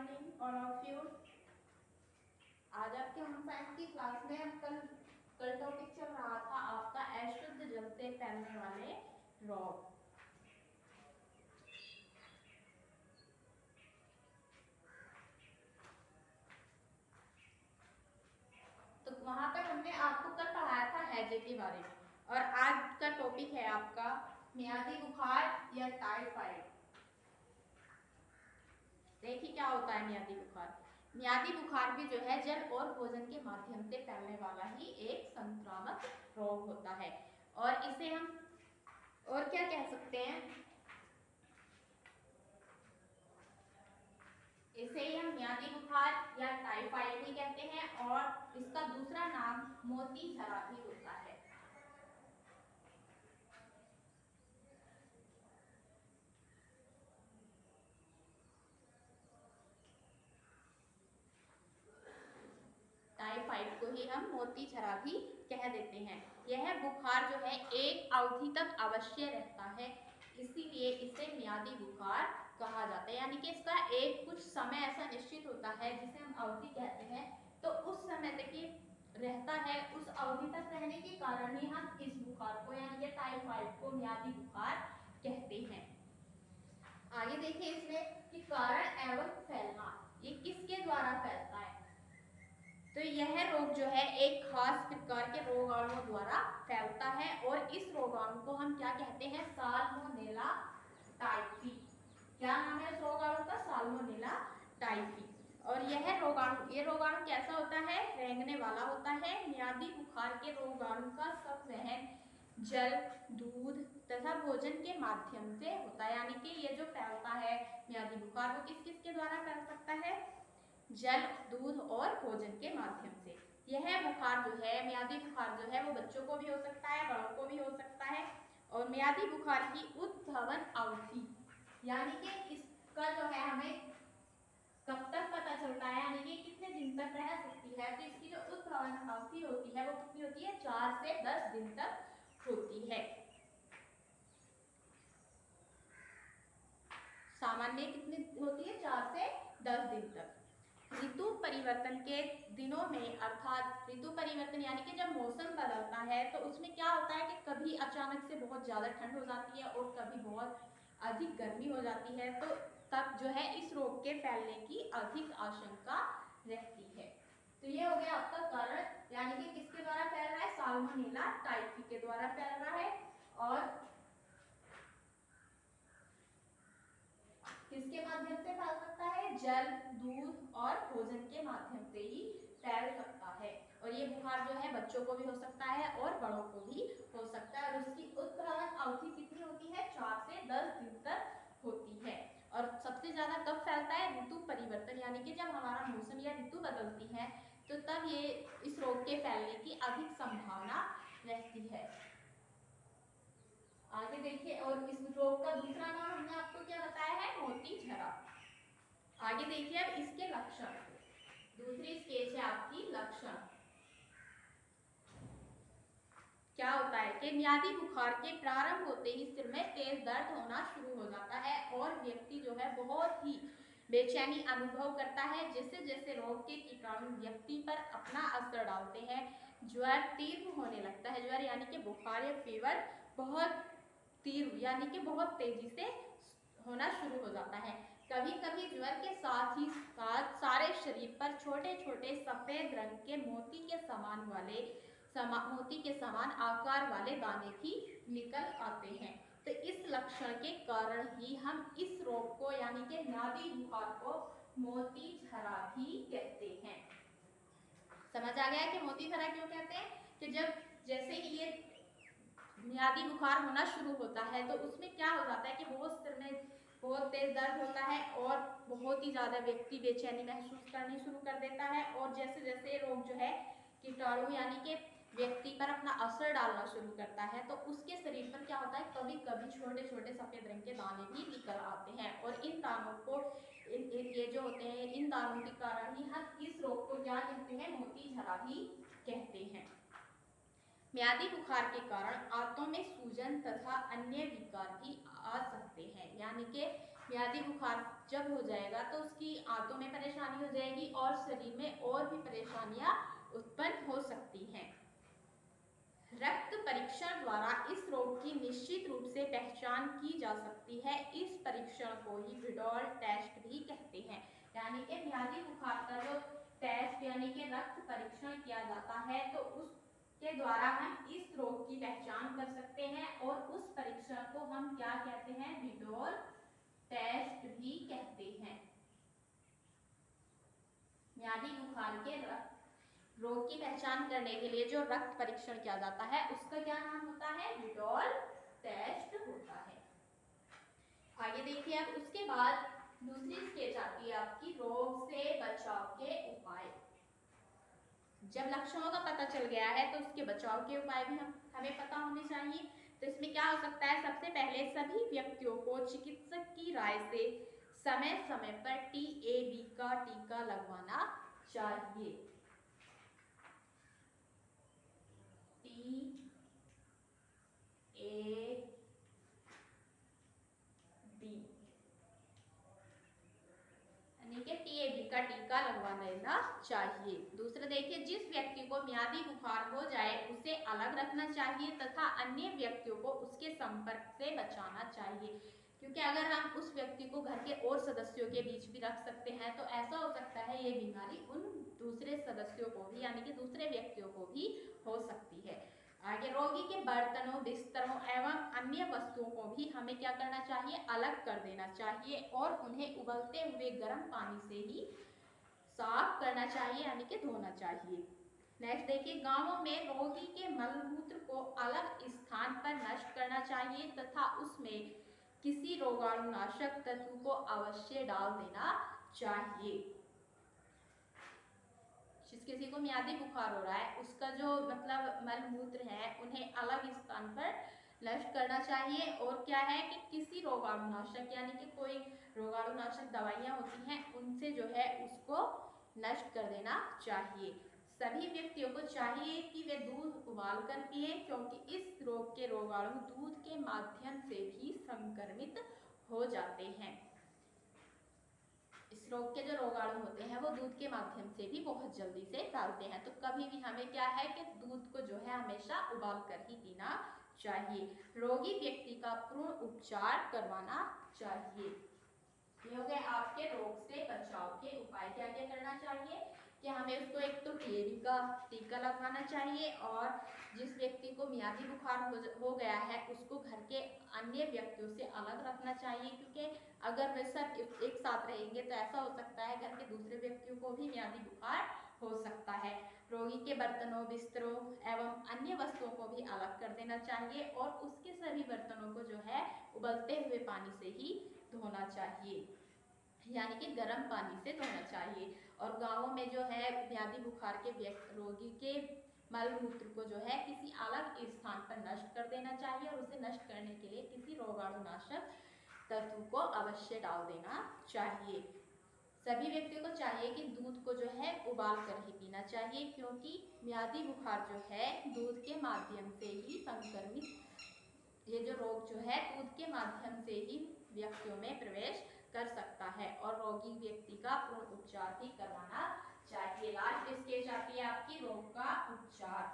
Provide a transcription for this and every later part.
Morning all of you. आज आपके home science की क्लास में हम कल टॉपिक चल रहा था आपका अशुद्ध जल से फैलने वाले रोग। तो वहां पर हमने आपको कल पढ़ाया था हैजे के बारे में, और आज का टॉपिक है आपका मियादी बुखार या टाइफाइड। देखिए क्या होता है मियादी बुखार। मियादी बुखार भी जो है जल और भोजन के माध्यम से फैलने वाला ही एक संक्रामक रोग होता है, और इसे हम और क्या कह सकते हैं, इसे ही हम मियादी बुखार या टाइफाइड भी कहते हैं, और इसका दूसरा नाम मोती झरा भी होता है। टाइफाइड को ही हम मोती झरा भी कह देते हैं। यह बुखार जो है एक अवधि तक अवश्य रहता है, इसीलिए इसे मियादी बुखार कहा जाता है। यानी कि इसका एक कुछ समय ऐसा निश्चित होता है जिसे हम अवधि कहते हैं, तो उस समय तक ही रहता है। उस अवधि तक रहने के कारण ही हम इस बुखार को यानी कि टाइफाइड को मियादी बुखार कहते हैं। आगे देखिए इसमें कि कारण एवं फैलना, ये किसके द्वारा फैलता है। तो यह रोग जो है एक खास प्रकार के रोगाणुओं द्वारा फैलता है, और इस रोगाणु को हम क्या कहते हैं, साल्मोनेला टाइफी। क्या नाम है इस रोगाणु का, साल्मोनेला टाइफी। और यह रोगाणु कैसा होता है, रेंगने वाला होता है। मियादी बुखार के रोगाणु का संवहन जल, दूध तथा भोजन के माध्यम से होता है। यानी कि ये जो फैलता है मियादी बुखार वो किस किस के द्वारा फैल सकता है, जल, दूध और भोजन के माध्यम से। यह बुखार जो है, मियादी बुखार जो है वो बच्चों को भी हो सकता है, बड़ों को भी हो सकता है। और मियादी बुखार की उद्भवन अवधि, यानी कि इसका जो है हमें कब तक पता चलता है, यानी कि कितने दिन तक रह सकती है। तो इसकी जो उद्भवन अवधि होती है वो कितनी होती है, 4 से 10 दिन तक होती है। सामान्य कितनी होती है, 4 से 10 दिन तक। ऋतु परिवर्तन के दिनों में, अर्थात ऋतु परिवर्तन यानी कि जब मौसम बदलता है तो उसमें क्या होता है कि कभी अचानक से बहुत ज्यादा ठंड हो जाती है और कभी बहुत अधिक गर्मी हो जाती है, तो तब जो है इस रोग के फैलने की अधिक आशंका रहती है। तो ये हो गया आपका कारण, यानी कि किसके द्वारा फैल रहा है, साल्मोनेला टाइफी के द्वारा फैल रहा है। और किसके माध्यम से फैल सकता है, जल, दूध और भोजन के माध्यम से ही फैल सकता है। और ये बुखार जो है बच्चों को भी हो सकता है और बड़ों को भी हो सकता है। और उसकी उद्भवन अवधि कितनी होती है, 4 से 10 दिन तक होती है। और सबसे ज्यादा कब फैलता है, ऋतु परिवर्तन, यानी कि जब हमारा मौसम या ऋतु बदलती है तो तब ये इस रोग के फैलने की अधिक संभावना रहती है। आगे देखिए, और इस रोग का दूसरा नाम हमने आपको क्या बताया है, मोती झरा। आगे देखिए अब इसके लक्षण, दूसरी स्टेज है आपकी लक्षण। क्या होता है कि मियादी बुखार के प्रारंभ होते ही सिर में तेज दर्द होना शुरू हो जाता है, और व्यक्ति जो है बहुत ही बेचैनी अनुभव करता है। जैसे जैसे रोग के कीटाणु व्यक्ति पर अपना असर डालते हैं, ज्वर तीव्र होने लगता है। ज्वर यानी कि बुखार या फीवर बहुत तीव्र यानी कि बहुत तेजी से होना शुरू हो जाता है। कभी कभी ज्वर के साथ ही साथ सारे शरीर पर छोटे छोटे सफेद रंग के मोती के समान आकार वाले दाने भी निकल आते हैं। तो इस लक्षण के कारण ही हम इस रोग को यानी कि मियादी बुखार को मोती झरा भी कहते हैं। समझ आ गया कि मोती झरा क्यों कहते हैं, कि जब जैसे ही ये मियादी बुखार होना शुरू होता है तो उसमें क्या हो जाता है कि बहुत सिर में बहुत तेज दर्द होता है और बहुत ही ज्यादा व्यक्ति बेचैनी महसूस करनी शुरू कर देता है। और जैसे जैसे रोग जो है कीटाणु यानी कि व्यक्ति पर अपना असर डालना शुरू करता है तो उसके शरीर पर क्या होता है, कभी कभी छोटे छोटे सफेद रंग के दाने भी निकल आते हैं। और इन दानों को ये जो होते हैं, इन दानों के कारण ही हम इस रोग को क्या कहते हैं, मोती झरा भी कहते हैं। मियादी बुखार के कारण आंतों में सूजन तथा अन्य विकार भी आ सकते हैं। यानी कि म्यादी बुखार जब हो जाएगा तो उसकी आंतों में परेशानी हो जाएगी और शरीर में और भी परेशानियां उत्पन्न हो सकती हैं। रक्त परीक्षण द्वारा इस रोग की निश्चित रूप से पहचान की जा सकती है। इस परीक्षण को ही विडॉल टेस्ट भी कहते हैं। यानी कि म्यादी बुखार का जो टेस्ट यानी कि रक्त परीक्षण किया जाता है तो उसके द्वारा हम इस रोग की पहचान कर सकते हैं और उस परीक्षण को हम क्या कहते हैं, विडॉल टेस्ट भी कहते हैं। म्यादी बुखार के रोग की पहचान करने के लिए जो रक्त परीक्षण किया जाता है उसका क्या नाम होता है, विडॉल टेस्ट होता है। आगे देखिए अब उसके बाद दूसरी स्टेज आती है आपकी रोग से बचाव के उपाय। जब लक्षणों का पता चल गया है तो उसके बचाव के उपाय भी हमें पता होने चाहिए। तो इसमें क्या हो सकता है, सबसे पहले सभी व्यक्तियों को चिकित्सक की राय से समय समय पर TAB का टीका लगवाना चाहिए। TAB यानी कि TAB का टीका लगवा लेना चाहिए। दूसरा देखिए, जिस व्यक्ति को म्यादी बुखार हो जाए उसे अलग रखना चाहिए तथा अन्य व्यक्तियों को उसके संपर्क से बचाना चाहिए। क्योंकि अगर हम उस व्यक्ति को घर के और सदस्यों के बीच भी रख सकते हैं तो ऐसा हो सकता है ये बीमारी उन दूसरे सदस्यों को भी यानी कि दूसरे व्यक्तियों को भी हो सकती है। आगे, रोगी के बर्तनों, बिस्तरों एवं अन्य वस्तुओं को भी हमें क्या करना चाहिए, अलग कर देना चाहिए और उन्हें उबलते हुए गर्म पानी से ही साफ करना चाहिए यानी कि धोना चाहिए। नेक्स्ट देखिए, गांवों में रोगी के मलमूत्र को अलग स्थान पर नष्ट करना चाहिए तथा उसमें किसी रोगाणुनाशक तत्व को अवश्य डाल देना चाहिए। जिस किसी को म्यादी बुखार हो रहा है उसका जो मतलब मलमूत्र है उन्हें अलग स्थान पर नष्ट करना चाहिए और क्या है कि किसी रोगाणुनाशक यानी कि कोई रोगाणुनाशक दवाइयां होती हैं उनसे जो है उसको नष्ट कर देना चाहिए। सभी व्यक्तियों को चाहिए कि वे दूध उबाल कर पिए क्योंकि इस रोग के रोगाणु दूध के माध्यम से भी संक्रमित हो जाते हैं। इस रोग के जो रोगाणु होते हैं वो दूध के माध्यम से भी बहुत जल्दी से फैलते हैं। तो कभी भी हमें क्या है कि दूध को जो है हमेशा उबाल कर ही पीना चाहिए। रोगी व्यक्ति का पूर्ण उपचार करवाना चाहिए। ये हो गए आपके रोग से बचाव के उपाय। क्या क्या करना चाहिए कि हमें उसको एक तो TAB का टीका लगवाना चाहिए और जिस व्यक्ति को म्यादी बुखार हो गया है उसको घर के अन्य व्यक्तियों से अलग रखना चाहिए क्योंकि अगर वे सब एक साथ रहेंगे तो ऐसा हो सकता है घर के दूसरे व्यक्तियों को भी म्यादी बुखार हो सकता है। रोगी के बर्तनों, बिस्तरों एवं अन्य वस्तुओं को भी अलग कर देना चाहिए और उसके सभी बर्तनों को जो है उबलते हुए पानी से ही धोना चाहिए यानी कि गर्म पानी से धोना चाहिए। और गांवों में जो है म्यादी बुखार के रोगी के मलमूत्र को जो है किसी अलग स्थान पर नष्ट कर देना चाहिए और उसे नष्ट करने के लिए किसी रोगाणुनाशक तत्व को अवश्य डाल देना चाहिए। सभी व्यक्तियों को चाहिए कि दूध को जो है उबाल कर ही पीना चाहिए क्योंकि म्यादी बुखार जो है दूध के माध्यम से ही संक्रमित, ये जो रोग जो है दूध के माध्यम से ही व्यक्तियों में प्रवेश कर सकता है और रोगी व्यक्ति का पूर्ण उपचार भी करवाना चाहिए। लास्ट स्टेज आती है आपकी रोग का उपचार।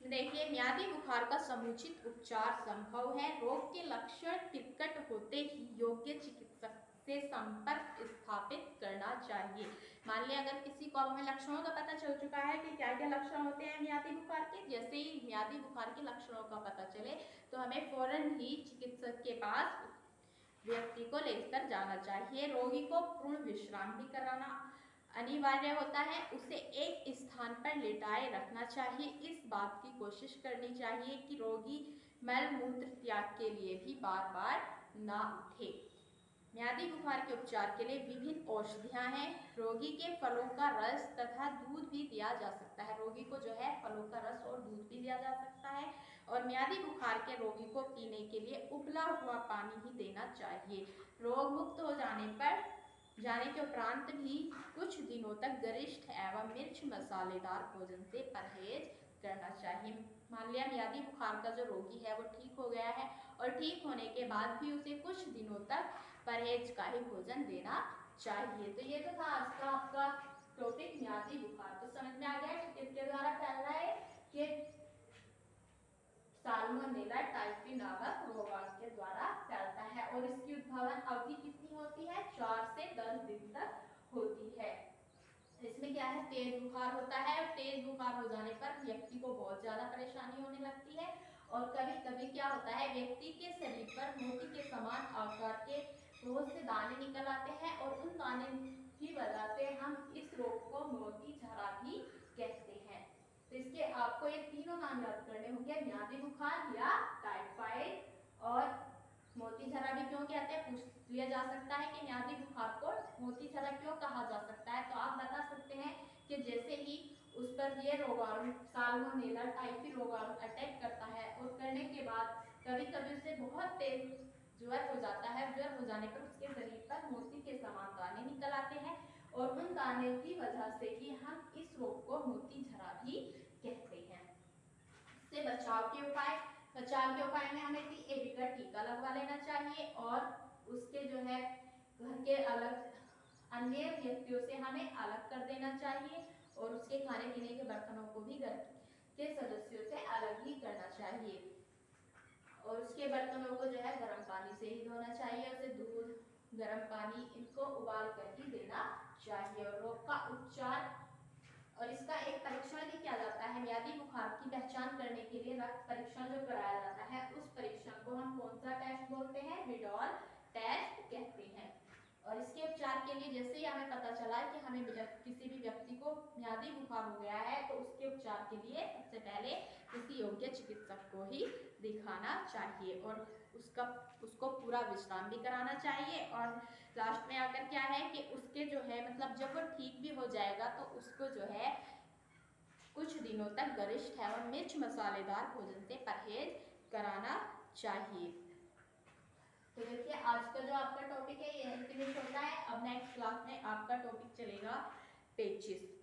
देखिए, म्यादी बुखार का समुचित उपचार संभव है। रोग के लक्षण प्रकट होते ही योग्य चिकित्सक से संपर्क स्थापित करना चाहिए। मान लिया अगर किसी को हमें लक्षणों का पता चल चुका है कि क्या क्या लक्षण होते हैं म्यादी बुखार के, जैसे ही म्यादी बुखार के लक्षणों का पता चले तो हमें फौरन ही चिकित्सक के पास व्यक्ति को लेकर जाना चाहिए। रोगी को पूर्ण विश्राम भी कराना अनिवार्य होता है। उसे एक स्थान पर लेटाए रखना चाहिए। इस बात की कोशिश करनी चाहिए कि रोगी मलमूत्र त्याग के लिए भी बार बार ना उठे। म्यादी बुखार के उपचार के लिए विभिन्न औषधियां हैं। रोगी के फलों का रस तथा दूध भी दिया जा सकता है। रोगी को जो है फलों का रस और दूध भी दिया जा सकता है और म्यादी बुखार के रोगी को पीने के लिए उबला हुआ पानी ही देना चाहिए। रोग मुक्त हो जाने के उपरांत भी कुछ दिनों तक गरिष्ठ एवं मिर्च मसालेदार भोजन से परहेज करना चाहिए। मान लिया म्यादी बुखार का जो रोगी है वो ठीक हो गया है और ठीक होने के बाद भी उसे कुछ दिनों तक परहेज का ही भोजन देना चाहिए। तो ये तो था आज का आपका टॉपिक म्यादी बुखार। तो समझ में आ गया कि किसके द्वारा फैल रहा है, कि साल्मोनेला टाइफी नामक रोगाणु के द्वारा फैलता है। और इसकी उद्भवन अवधि कितनी होती है, 4 से 10 दिन तक होती है। इसमें क्या है, तेज बुखार होता है और तेज बुखार हो जाने पर व्यक्ति को बहुत ज्यादा परेशानी होने लगती है। और कभी कभी क्या होता है, व्यक्ति के शरीर पर मोती के समान आकार के बहुत से दाने निकल आते हैं और उन दाने की वजह से हम इस रोग को मोती झरा भी कहते हैं। तो इसके आपको ये तीनों नाम याद करने होंगे, म्यादी बुखार या टाइफाइड और मोती झरा भी क्यों कहते हैं, पूछ लिया जा सकता है कि म्यादी बुखार को मोती झरा क्यों कहा जा सकता है। तो आप बता सकते हैं कि जैसे ही उस पर ये रोगाणु साल्मोनेला टाइफी रोगाणु अटैक करता है और करने के बाद कभी कभी उसे बहुत तेज ज्वर हो जाता है। ज्वर हो जाने पर उसके शरीर पर मोती के समान दाने निकल आते हैं और उन दाने की वजह से ही हम इस रोग को मोती झरा भी कहते हैं। इससे बचाव के उपाय, बचाव के उपाय में हमें टीबी का टीका लगवा लेना चाहिए और उसके जो है घर के अलग अन्य व्यक्तियों से हमें अलग कर देना चाहिए और उसके खाने पीने के बर्तनों को भी घर के सदस्यों से अलग ही करना चाहिए। और उसके बर्तनों को जो है गर्म पानी से ही धोना चाहिए, उसे दूध गर्म पानी इनको उबाल कर ही देना चाहिए। और रोग का उपचार और इसका एक परीक्षण भी किया जाता है। म्यादी बुखार की पहचान करने के लिए रक्त परीक्षण जो कराया जाता है, उस परीक्षण को हम कौन सा टेस्ट बोलते हैं, विडॉल टेस्ट कहते हैं। और इसके उपचार के लिए जैसे ही हमें पता चला कि हमें किसी भी व्यक्ति को म्यादी बुखार हो गया है, तो उसके उपचार के लिए सबसे पहले किसी योग्य चिकित्सक को ही दिखाना चाहिए और उसको पूरा विश्राम भी कराना चाहिए। और लास्ट में आकर क्या है कि उसके जो है मतलब जब वो ठीक भी हो जाएगा तो उसको जो है कुछ दिनों तक गरिष्ठ एवं मिर्च मसालेदार भोजन से परहेज कराना चाहिए। तो देखिए आज का जो आपका टॉपिक है ये फिनिश होता है। अब नेक्स्ट क्लास में आपका टॉपिक चलेगा पेचिस।